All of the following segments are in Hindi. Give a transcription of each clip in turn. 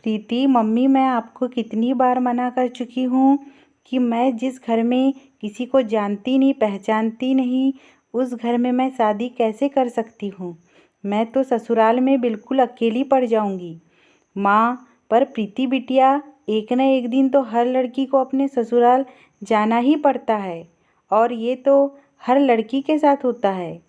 प्रीति, मम्मी मैं आपको कितनी बार मना कर चुकी हूँ कि मैं जिस घर में किसी को जानती नहीं पहचानती नहीं उस घर में मैं शादी कैसे कर सकती हूँ। मैं तो ससुराल में बिल्कुल अकेली पड़ जाऊँगी। माँ, पर प्रीति बिटिया, एक न एक दिन तो हर लड़की को अपने ससुराल जाना ही पड़ता है और ये तो हर लड़की के साथ होता है।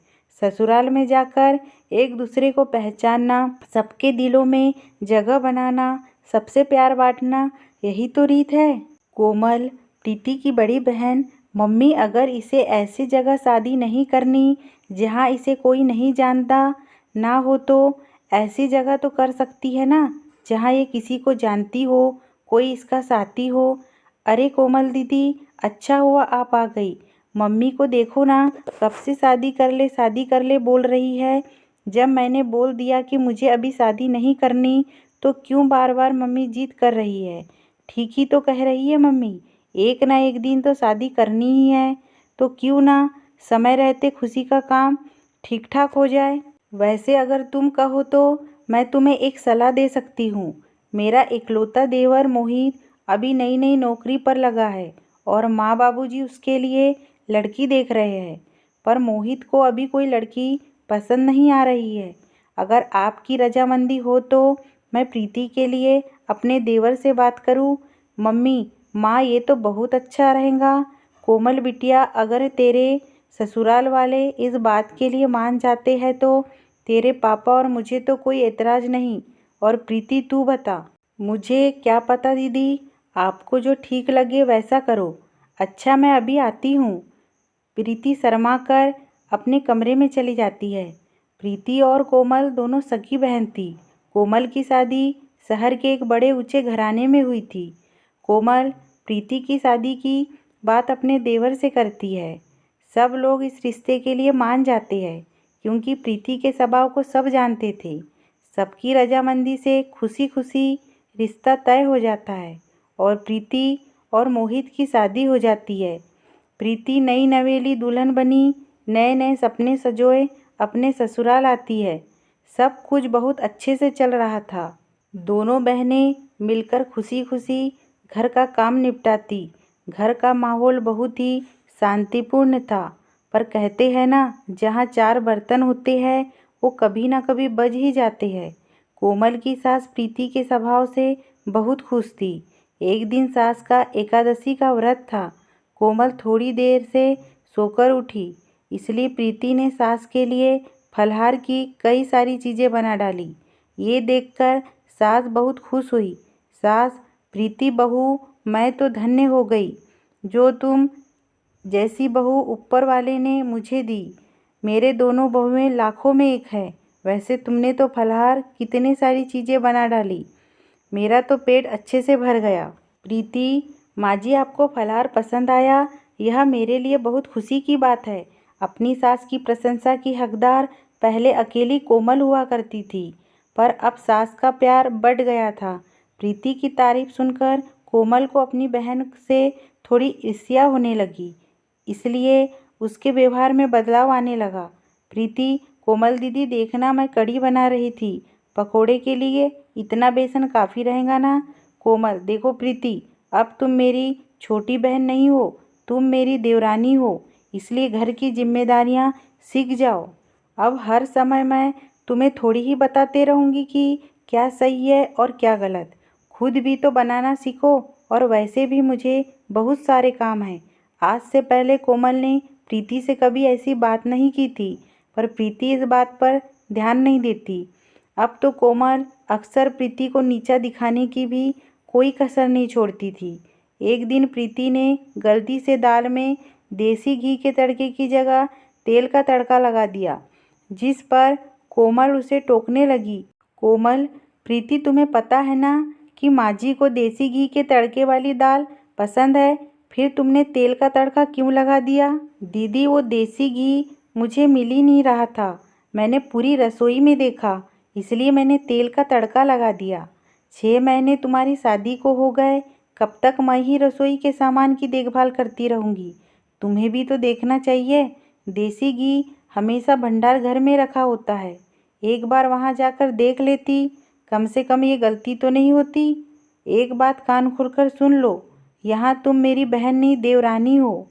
ससुराल में जाकर एक दूसरे को पहचानना, सबके दिलों में जगह बनाना, सबसे प्यार बांटना, यही तो रीत है। कोमल, प्रीति की बड़ी बहन, मम्मी अगर इसे ऐसी जगह शादी नहीं करनी जहाँ इसे कोई नहीं जानता ना हो तो ऐसी जगह तो कर सकती है ना जहाँ ये किसी को जानती हो, कोई इसका साथी हो। अरे कोमल दीदी, अच्छा हुआ आप आ गई। मम्मी को देखो ना, कब से शादी कर ले बोल रही है। जब मैंने बोल दिया कि मुझे अभी शादी नहीं करनी तो क्यों बार बार मम्मी जिद कर रही है। ठीक ही तो कह रही है मम्मी, एक ना एक दिन तो शादी करनी ही है, तो क्यों ना समय रहते खुशी का काम ठीक ठाक हो जाए। वैसे अगर तुम कहो तो मैं तुम्हें एक सलाह दे सकती हूँ। मेरा इकलौता देवर मोहित अभी नई नई नौकरी पर लगा है और माँ बाबूजी उसके लिए लड़की देख रहे हैं, पर मोहित को अभी कोई लड़की पसंद नहीं आ रही है। अगर आपकी रजामंदी हो तो मैं प्रीति के लिए अपने देवर से बात करूं। मम्मी, माँ, ये तो बहुत अच्छा रहेगा। कोमल बिटिया, अगर तेरे ससुराल वाले इस बात के लिए मान जाते हैं तो तेरे पापा और मुझे तो कोई एतराज़ नहीं। और प्रीति, तू बता। मुझे क्या पता दीदी, आपको जो ठीक लगे वैसा करो। अच्छा, मैं अभी आती हूँ। प्रीति शर्मा कर अपने कमरे में चली जाती है। प्रीति और कोमल दोनों सगी बहन थी। कोमल की शादी शहर के एक बड़े ऊंचे घराने में हुई थी। कोमल प्रीति की शादी की बात अपने देवर से करती है। सब लोग इस रिश्ते के लिए मान जाते हैं क्योंकि प्रीति के स्वभाव को सब जानते थे। सबकी रजामंदी से खुशी खुशी रिश्ता तय हो जाता है और प्रीति और मोहित की शादी हो जाती है। प्रीति नई नवेली दुल्हन बनी, नए नए सपने सजोए अपने ससुराल आती है। सब कुछ बहुत अच्छे से चल रहा था। दोनों बहनें मिलकर खुशी खुशी घर का काम निपटाती। घर का माहौल बहुत ही शांतिपूर्ण था। पर कहते हैं ना, जहाँ चार बर्तन होते हैं वो कभी ना कभी बज ही जाते हैं। कोमल की सास प्रीति के स्वभाव से बहुत खुश थी। एक दिन सास का एकादशी का व्रत था। कोमल थोड़ी देर से सोकर उठी, इसलिए प्रीति ने सास के लिए फलाहार की कई सारी चीज़ें बना डाली। ये देखकर सास बहुत खुश हुई। सास, प्रीति बहू, मैं तो धन्य हो गई जो तुम जैसी बहू ऊपर वाले ने मुझे दी। मेरे दोनों बहुएं लाखों में एक है। वैसे तुमने तो फलाहार कितनी सारी चीज़ें बना डाली, मेरा तो पेट अच्छे से भर गया। प्रीति, माँ जी, आपको फलाहार पसंद आया, यह मेरे लिए बहुत खुशी की बात है। अपनी सास की प्रशंसा की हकदार पहले अकेली कोमल हुआ करती थी, पर अब सास का प्यार बढ़ गया था। प्रीति की तारीफ सुनकर कोमल को अपनी बहन से थोड़ी ईर्ष्या होने लगी, इसलिए उसके व्यवहार में बदलाव आने लगा। प्रीति, कोमल दीदी देखना, मैं कढ़ी बना रही थी। पकोड़े के लिए इतना बेसन काफ़ी रहेगा ना। कोमल, देखो प्रीति, अब तुम मेरी छोटी बहन नहीं हो, तुम मेरी देवरानी हो, इसलिए घर की जिम्मेदारियां सीख जाओ। अब हर समय मैं तुम्हें थोड़ी ही बताते रहूँगी कि क्या सही है और क्या गलत। खुद भी तो बनाना सीखो, और वैसे भी मुझे बहुत सारे काम हैं। आज से पहले कोमल ने प्रीति से कभी ऐसी बात नहीं की थी, पर प्रीति इस बात पर ध्यान नहीं देती। अब तो कोमल अक्सर प्रीति को नीचा दिखाने की भी कोई कसर नहीं छोड़ती थी। एक दिन प्रीति ने गलती से दाल में देसी घी के तड़के की जगह तेल का तड़का लगा दिया, जिस पर कोमल उसे टोकने लगी। कोमल, प्रीति, तुम्हें पता है ना कि माँ जी को देसी घी के तड़के वाली दाल पसंद है, फिर तुमने तेल का तड़का क्यों लगा दिया? दीदी, वो देसी घी मुझे मिल ही नहीं रहा था, मैंने पूरी रसोई में देखा, इसलिए मैंने तेल का तड़का लगा दिया। 6 महीने तुम्हारी शादी को हो गए, कब तक मैं ही रसोई के सामान की देखभाल करती रहूँगी? तुम्हें भी तो देखना चाहिए। देसी घी हमेशा भंडार घर में रखा होता है, एक बार वहाँ जाकर देख लेती। कम से कम ये गलती तो नहीं होती। एक बात कान खोलकर सुन लो, यहाँ तुम मेरी बहन नहीं देवरानी हो।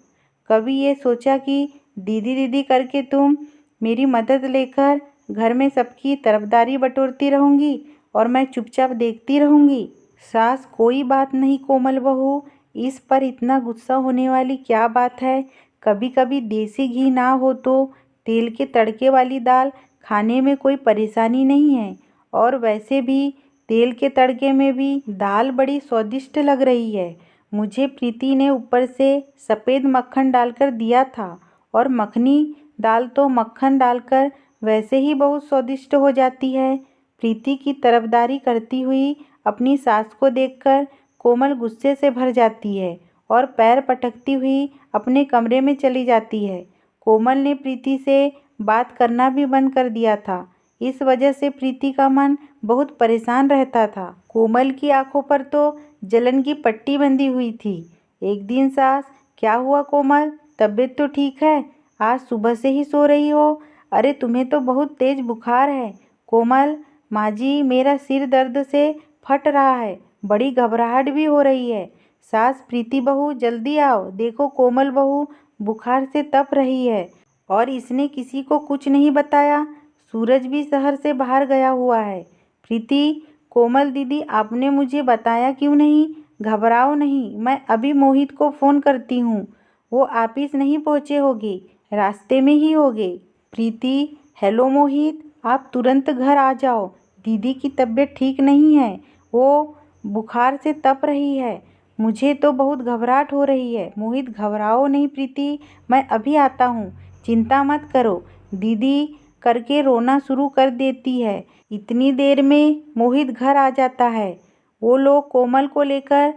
कभी ये सोचा कि दीदी दीदी करके तुम मेरी मदद लेकर घर में सबकी तरफदारी बटोरती रहूँगी और मैं चुपचाप देखती रहूँगी? सास, कोई बात नहीं कोमल बहू, इस पर इतना गुस्सा होने वाली क्या बात है। कभी कभी देसी घी ना हो तो तेल के तड़के वाली दाल खाने में कोई परेशानी नहीं है। और वैसे भी तेल के तड़के में भी दाल बड़ी स्वादिष्ट लग रही है। मुझे प्रीति ने ऊपर से सफ़ेद मक्खन डालकर दिया था और मखनी दाल तो मक्खन डालकर वैसे ही बहुत स्वादिष्ट हो जाती है। प्रीति की तरफदारी करती हुई अपनी सास को देखकर कोमल गुस्से से भर जाती है और पैर पटकती हुई अपने कमरे में चली जाती है। कोमल ने प्रीति से बात करना भी बंद कर दिया था। इस वजह से प्रीति का मन बहुत परेशान रहता था। कोमल की आंखों पर तो जलन की पट्टी बंधी हुई थी। एक दिन सास, क्या हुआ कोमल, तबीयत तो ठीक है? आज सुबह से ही सो रही हो। अरे तुम्हें तो बहुत तेज बुखार है। कोमल, माँ जी, मेरा सिर दर्द से फट रहा है, बड़ी घबराहट भी हो रही है। सास, प्रीति बहू जल्दी आओ, देखो कोमल बहू बुखार से तप रही है और इसने किसी को कुछ नहीं बताया। सूरज भी शहर से बाहर गया हुआ है। प्रीति, कोमल दीदी आपने मुझे बताया क्यों नहीं? घबराओ नहीं, मैं अभी मोहित को फ़ोन करती हूँ। वो ऑफिस नहीं पहुँचे होंगे, रास्ते में ही होंगे। प्रीति, हेलो मोहित, आप तुरंत घर आ जाओ, दीदी की तबीयत ठीक नहीं है, वो बुखार से तप रही है। मुझे तो बहुत घबराहट हो रही है। मोहित, घबराओ नहीं प्रीति, मैं अभी आता हूँ, चिंता मत करो। दीदी करके रोना शुरू कर देती है। इतनी देर में मोहित घर आ जाता है। वो लोग कोमल को लेकर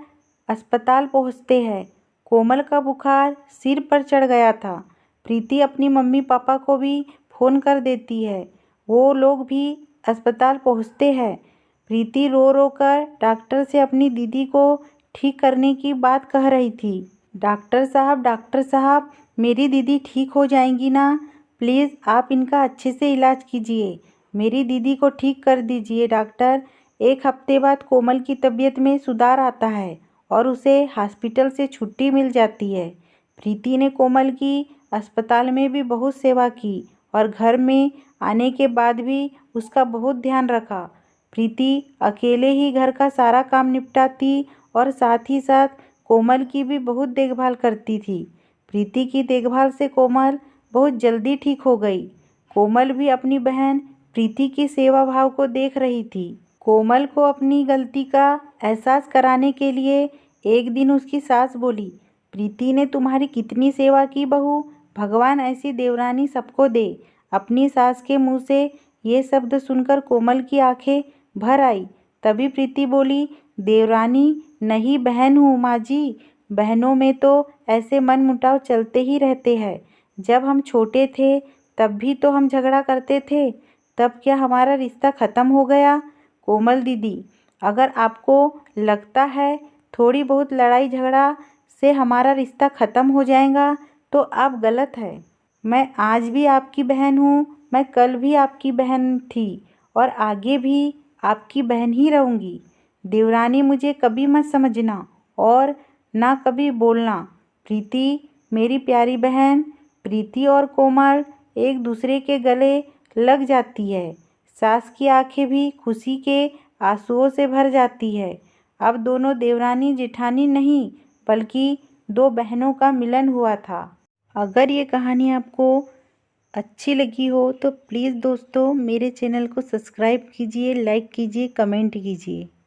अस्पताल पहुँचते हैं। कोमल का बुखार सिर पर चढ़ गया था। प्रीति अपनी मम्मी पापा को भी फ़ोन कर देती है। वो लोग भी अस्पताल पहुँचते हैं। प्रीति रो रो कर डॉक्टर से अपनी दीदी को ठीक करने की बात कह रही थी। डॉक्टर साहब, मेरी दीदी ठीक हो जाएंगी ना? प्लीज़ आप इनका अच्छे से इलाज कीजिए, मेरी दीदी को ठीक कर दीजिए डॉक्टर। एक हफ्ते बाद कोमल की तबीयत में सुधार आता है और उसे हॉस्पिटल से छुट्टी मिल जाती है। प्रीति ने कोमल की अस्पताल में भी बहुत सेवा की और घर में आने के बाद भी उसका बहुत ध्यान रखा। प्रीति अकेले ही घर का सारा काम निपटाती और साथ ही साथ कोमल की भी बहुत देखभाल करती थी। प्रीति की देखभाल से कोमल बहुत जल्दी ठीक हो गई। कोमल भी अपनी बहन प्रीति की सेवा भाव को देख रही थी। कोमल को अपनी गलती का एहसास कराने के लिए एक दिन उसकी सास बोली, प्रीति ने तुम्हारी कितनी सेवा की बहू, भगवान ऐसी देवरानी सबको दे। अपनी सास के मुंह से ये शब्द सुनकर कोमल की आंखें भर आई। तभी प्रीति बोली, देवरानी नहीं, बहन हूँ माँ जी। बहनों में तो ऐसे मनमुटाव चलते ही रहते हैं। जब हम छोटे थे तब भी तो हम झगड़ा करते थे, तब क्या हमारा रिश्ता ख़त्म हो गया? कोमल दीदी, अगर आपको लगता है थोड़ी बहुत लड़ाई झगड़ा से हमारा रिश्ता ख़त्म हो जाएगा तो आप गलत है। मैं आज भी आपकी बहन हूँ, मैं कल भी आपकी बहन थी और आगे भी आपकी बहन ही रहूँगी। देवरानी मुझे कभी मत समझना और ना कभी बोलना। प्रीति, मेरी प्यारी बहन। प्रीति और कोमल एक दूसरे के गले लग जाती है। सास की आंखें भी खुशी के आंसुओं से भर जाती है। अब दोनों देवरानी जेठानी नहीं बल्कि दो बहनों का मिलन हुआ था। अगर ये कहानी आपको अच्छी लगी हो तो प्लीज़ दोस्तों मेरे चैनल को सब्सक्राइब कीजिए, लाइक कीजिए, कमेंट कीजिए।